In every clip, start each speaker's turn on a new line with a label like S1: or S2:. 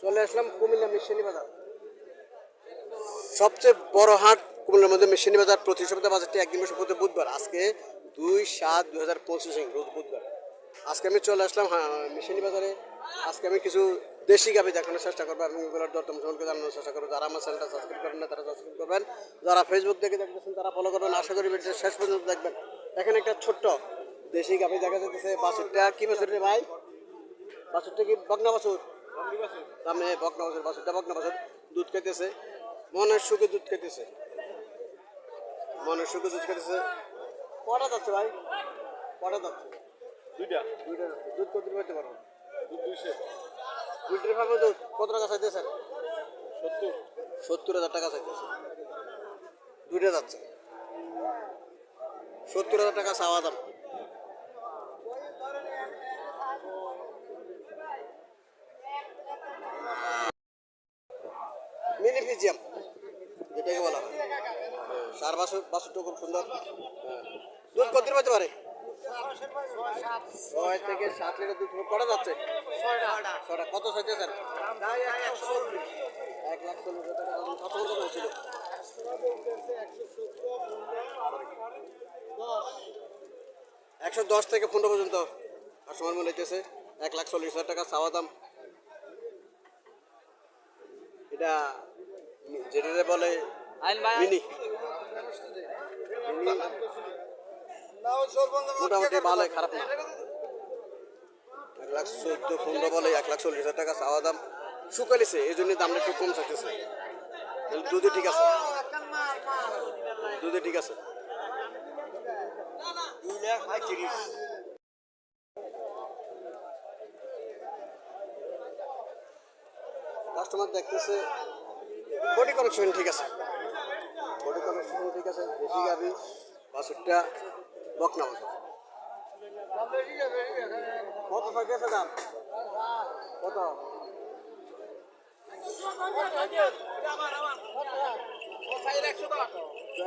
S1: চলে আসলাম কুমিল্লা মিশনি বাজার, সবচেয়ে বড় হাট কুমিল্লার মধ্যে মিশনি বাজার। প্রতি সপ্তাহে বাজারটি একদিন বসে প্রতি বুধবার। আজকে 2/7/2025 রোজ বুধবার। আজকে আমি চলে আসলাম মিশনি বাজারে। আজকে আমি কিছু দেশি গাভি দেখানোর চেষ্টা করবো এবং এগুলোর দরদাম সম্পর্কে জানানোর চেষ্টা করবো। যারা আমার চ্যানেলটা সাবস্ক্রাইব করেন না তারা সাবস্ক্রাইব করবেন, যারা ফেসবুক থেকে দেখতেছেন তারা ফলো করবেন। আশা করি ভিডিওটা শেষ পর্যন্ত দেখবেন। এখানে একটা ছোট্ট দেশি গাভি দেখা যাচ্ছে। বাছুরটা কি বাছুর রে ভাই? বাছুরটা কি বকনা বাছুর? দামে বকনা বাছুর, বাছুরটা বকনা বাছুর। দুধ খেতেছে, মনের সুখে দুধ খেতেছে, মনের সুখে দুধ খেতেছে। কটা যাচ্ছে ভাই? কটা যাচ্ছে? দুইটা যাচ্ছে। দুধ কত দিতে পারবো? দুধ 200। 2 লিটার পাবো দুধ। কত টাকা চাইতেছেন? 70,000 টাকা চাইতেছে। দুইটা যাচ্ছে, 70,000 টাকা চাওয়া দাম। মিনি ফিজিয়াম যেটাকে বলা হয়, সার বাছুরটা খুব সুন্দর। দুধ কত দিতে পারে? 6 থেকে 7 লিটার দুধ করা যাচ্ছে। 6টা কত চাইতেছেন? 1,40,000 টাকা। কত কত বলছিল? 110 থেকে 15 পর্যন্ত কাস্টমার মনে হইতেছে। 1,40,000 টাকা চাওয়া দাম। এটা যেটা বলে মিনি, মোটামুটি ভালোই, খারাপ না। 1,14,15 বলে 1,40,000 টাকা চাওয়া দাম। শুকালিছে এই জন্য দামটা একটু কম চাইতেছে। দুধে ঠিক আছে, দুধে ঠিক আছে। 2,35,000। কাস্টমার দেখতেছে বডি কানেকশন ঠিক আছে, বডি কানেকশন ঠিক আছে। দেশি গাভি, বাছুরটা বকনা বাছুর। কত পাইতেছে দাম? কত?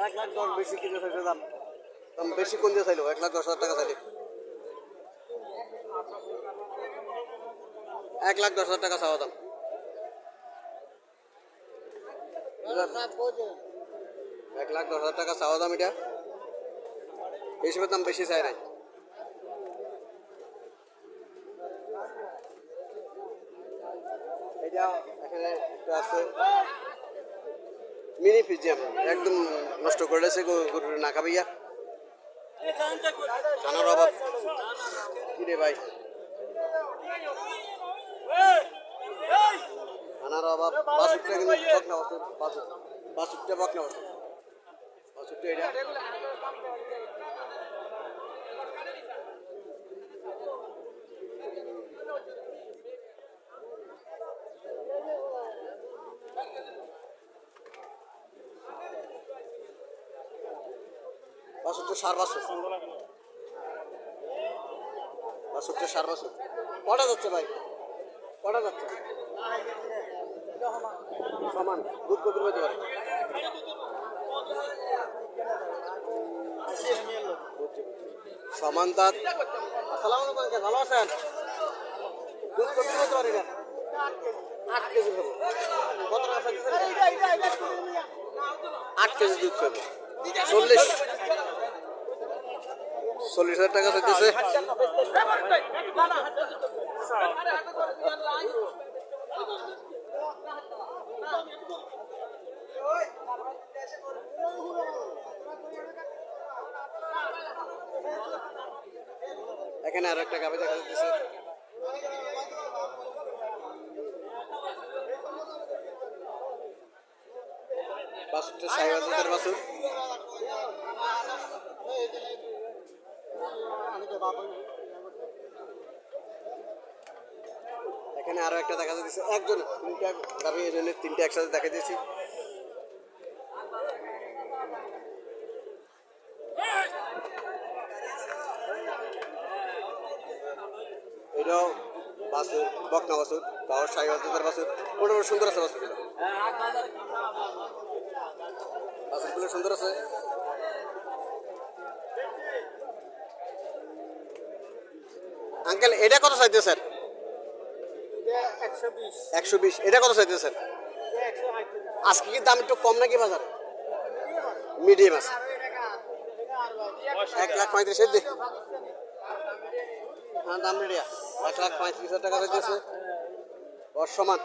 S1: 1,10,000 বেশি কিনে চাইছে দাম। দাম বেশি কোন দিয়ে চাইলো? 1,10,000 টাকা চাইলে। 1,10,000 টাকা চাওয়া দাম। 1,10,000 টাকা চাওয়া দাম। এটা এই হিসেবে দাম বেশি চাই নাই। এটা এখানে একটা আছে মিনি ফিজিয়াম, একদম নষ্ট করে দিয়েছে গরুর না খাবাইয়া। খানার অভাব কি রে ভাই, খানার অভাব। বাছুরটা কিন্তু বকনা বাছুর, বাছুরটা বকনা বাছুর, বাছুরটা এটা। বাছুরটা সার বাছুর, বাছুরটা সার বাছুর। কটা যাচ্ছে ভাই? কটা যাচ্ছে? সমান। দুধ কত পেতে পারে? সমান দাঁত। আসসালামু আলাইকুম আঙ্কেল, ভালো আছেন? দুধ কত পেতে পারে? এটা 8 কেজি হবে। কত টাকা চাইতেছেন? 8 কেজি দুধ পাবে। 40,000 টাকা চাইতেছে। এখানে আরো একটা গাভি দেখা যাচ্ছে। বাছুরটা 60,000 বাছুর। এখানে আরো একটা দেখা যাচ্ছে। একজন 3টা গাভি, এই জন্য 3টে একসাথে দেখা দিয়েছি। এটাও বাছুর, বকনা বাছুর, তাও 60,000 বাছুর। মোটামুটি সুন্দর আছে বাছুরগুলো, বাছুরগুলো সুন্দর আছে। আঙ্কেল এটা কত চাইতে স্যার? 120। এটা কত চাইতেছেন? আজকে কি দাম একটু কম নাকি বাজারে? মিডিয়াম আছে। 1,35,000 দি। হ্যাঁ দাম রেডিয়া 1,35,000 টাকা চাইতেছে। অসমান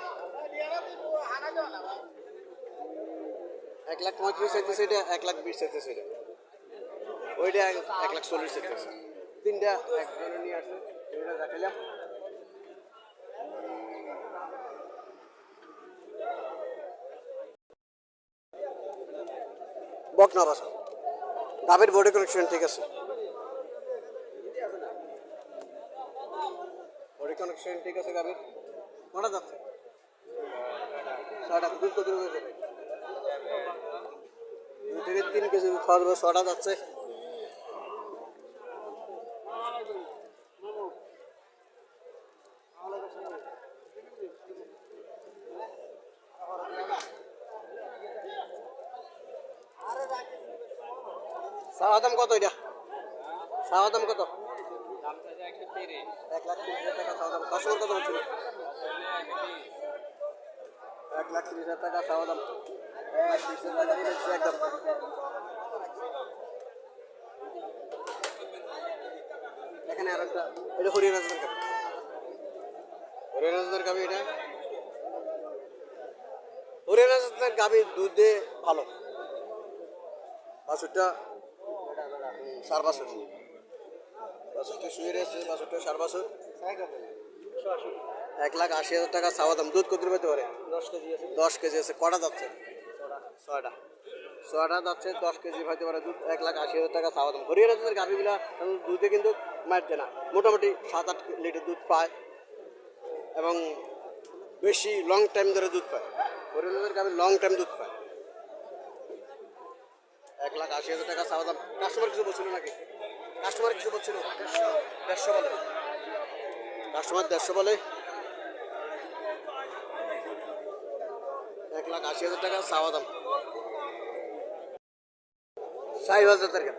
S1: 1,35,000 চাইতেছে, এটা 1,20,000 চাইতেছে, এটা ওইটা 1,40,000 চাইতেছে। তিনটা একজনে নিয়ে আসছে, এটা দেখাইলাম। বকনা বাসা গাভীর বডি কানেকশন ঠিক আছে, বডি কানেকশন ঠিক আছে গাভীর। কটা যাচ্ছে? 6টা। দুধ কত হয়েছে? 2 থেকে 3 কেজি দুধ খাওয়া যাবে। 6টা যাচ্ছে। চাওয়া দাম কত এটা? চাওয়া দাম কত? 1,30,000 টাকা চাওয়া দাম। কাস্টমার কত বলছিল? 1,30,000 টাকা চাওয়া দাম। 1,30,000 টাকা দিচ্ছে একদম। এখানে আর একটা, এটা হরিয়ানাজদের গাবি। হরিয়ানাজদের গাবি এটা। হরিয়ানাজদের গাবি দুধে ভালো। বাছুরটা 4 বাছুর। বাছুরটা শুয়ে রয়েছে, বাছুরটা 4 বাছুর। 1,80,000 টাকা চাওয়া দাম। দুধ কত পেতে পারে? 10 কেজি আছে। কটা যাচ্ছে? 6টা। 6টা যাচ্ছে, 10 কেজি হইতে পারে দুধ। 1,80,000 টাকা চাওয়া দাম। হরিয়ানাজদের গাভিগুলা দুধে কিন্তু মারছে না, মোটামুটি 7-8 লিটার দুধ পায় এবং বেশি লং টাইম ধরে দুধ পায়। হরিয়ানাজদের গাভি লং টাইম দুধ পায়। 1,80,000 টাকা চাওয়া দাম। কাস্টমার কিছু বলছিল নাকি? কাস্টমার কিছু বলছিল? 150 বলে। কাস্টমার 150 বলে। 1,80,000 টাকা চাওয়া দাম। শাহিওয়ালের গাভি।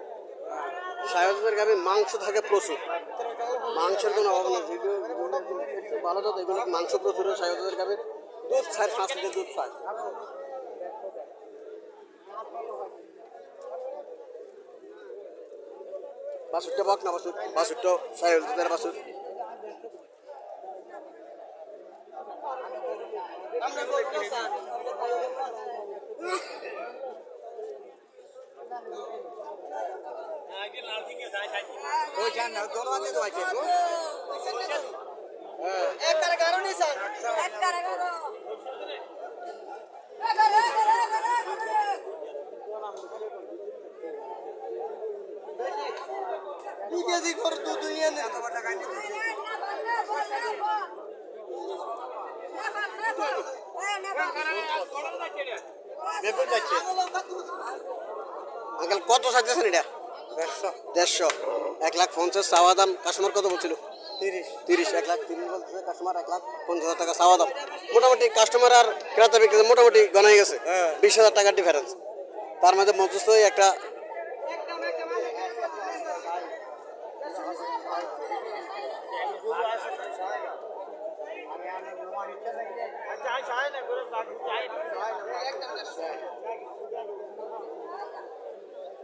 S1: শাহিওয়ালের গাভি মাংস থাকে প্রচুর, মাংসের কোনো অভাব নেই। যেগুলো একটু ভালো তো এগুলো মাংস প্রচুর। শাহিওয়ালের গাভির দুধ 4-5 লিটার দুধ পায়। বাছুরটা বকনা বাছুর, বাছুরটা শাহিওয়ালের বাছুর। আঙ্কেল কত চাইতেছেন এটা? 150। 1,50,000 চাওয়া দাম। কাস্টমার কত বলছিল? 30। 1,30,000 বলছে কাস্টমার। 1,50,000 টাকা চাওয়া দাম। মোটামুটি কাস্টমার আর ক্রেতা বিক্রেতা মোটামুটি গনাই গেছে। 20,000 টাকার ডিফারেন্স। তার মধ্যে মধ্যস্থ একটা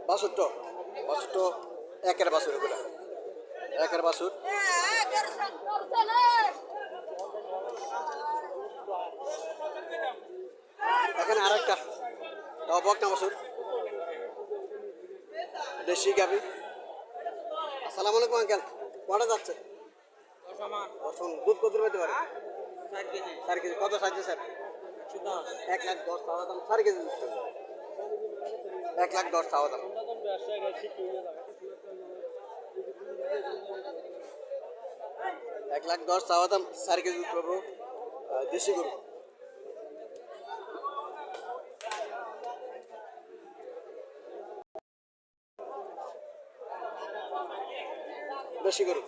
S1: বাছুরটা একের বাছুর, এগুলো একের বাছুর। এখানে আর একটা বকনা বাছুর, দেশি গাভি। আসসালামু আলাইকুম আঙ্কেল, কটা যাচ্ছে? দুধ কত পেতে পারে? 4 কেজি। কত চাইছে স্যার? 1,10,000 চাওয়া দাম। 4 কেজি দুধ। 1,10,000 চাওয়া দাম। 1,10,000 চাওয়া দাম। 4 কেজি দুধ পাবো। দেশি গরু। দেশি গরু।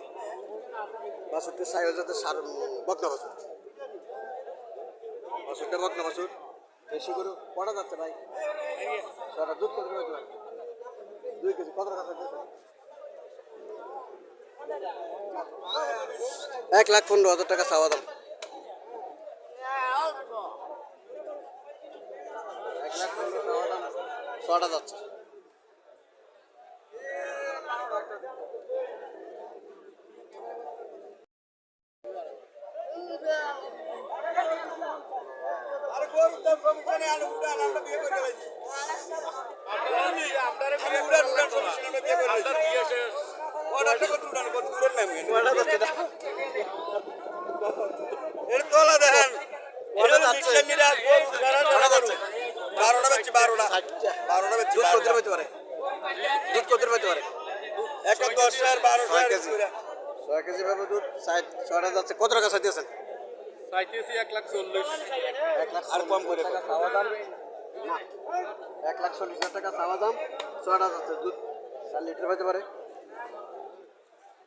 S1: বাছুরটা শাহিওয়ালের সার বকনা বাছুর। বাছুরটা বকনা বাছুর, দেশি গরু। কটা যাচ্ছে ভাই? 6টা। দুধ কত পেতে পারে? 2 কেজি। কত টাকা চাইতেছে? 1,15,000 টাকা চাওয়া দাম। ছটা যাচ্ছে। দুধ কত পাইতে পারে? 6 কেজি ভাবে দুধ 6টা যাচ্ছে। কত টাকা চাইতেছেন?
S2: চাইতেছি 1,40,000।
S1: 1,40,000 আর কম করে চাওয়া দাম না, 1,40,000 টাকা চাওয়া দাম। 6টা যাচ্ছে দুধ 4 লিটার পাইতে পারে।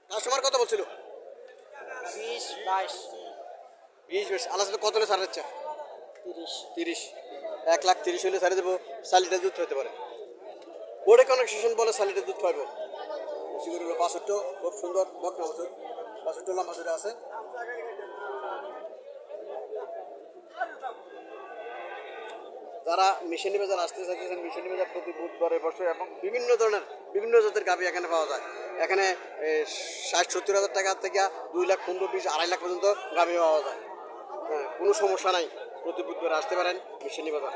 S1: কাস্টমার কত বলছিল? 20 22 আলাদা কত হলে ছাড় হচ্ছে? 30 1,30,000 হলে ছাড়ে দেবো। 4 লিটার দুধ হতে পারে। বোর্ডে কানেকশন বলে 4 লিটার দুধ পাইব। সেগুলো হলো 65, খুব সুন্দর বকনা বছর 65 লম্বা ধরে আছে। যারা মিশনি বাজার আসতে চাইতেছেন, মিশনি বাজার প্রতি বুধবারে বসে এবং বিভিন্ন ধরনের বিভিন্ন জাতের গাভি এখানে পাওয়া যায়। এখানে 60-70 হাজার টাকা থেকে 2 লাখ 15-20 2.5 লাখ পর্যন্ত গাভি পাওয়া যায়। হ্যাঁ, কোনো সমস্যা নাই, প্রতি বুধবারে আসতে পারেন মিশনি বাজার।